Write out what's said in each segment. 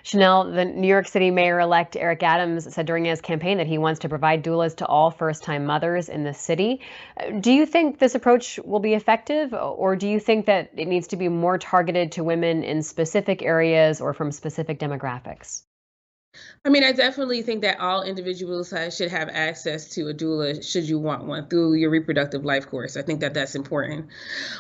Chanel, the New York City Mayor-elect Eric Adams said during his campaign that he wants to provide doulas to all first-time mothers in the city. Do you think this approach will be effective, or do you think that it needs to be more targeted to women in specific areas or from specific demographics? I mean, I definitely think that all individuals should have access to a doula should you want one through your reproductive life course. I think that that's important.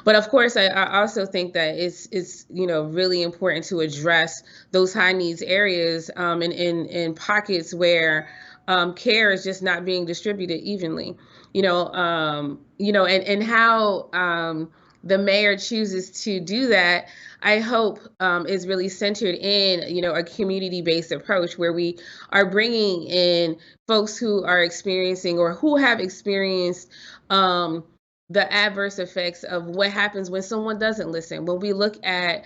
But of course, I also think that it's really important to address those high needs areas in pockets where care is just not being distributed evenly. And how the mayor chooses to do that, I hope is really centered in, a community-based approach where we are bringing in folks who are experiencing or who have experienced the adverse effects of what happens when someone doesn't listen. When we look at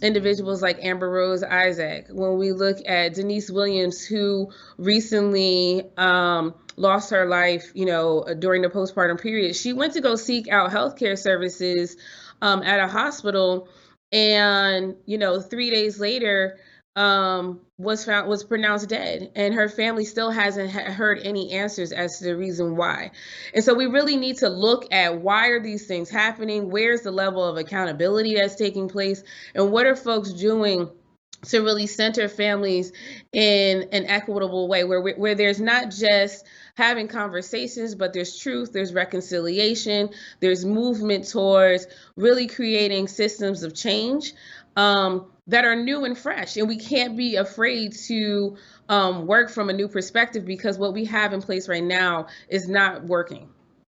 individuals like Amber Rose Isaac, when we look at Denise Williams, who recently lost her life, during the postpartum period, she went to go seek out healthcare services at a hospital, and 3 days later was pronounced dead, and her family still hasn't heard any answers as to the reason why. And so we really need to look at, why are these things happening, where's the level of accountability that's taking place, and what are folks doing to really center families in an equitable way, where there's not just having conversations, but there's truth, there's reconciliation, there's movement towards really creating systems of change that are new and fresh. And we can't be afraid to work from a new perspective, because what we have in place right now is not working.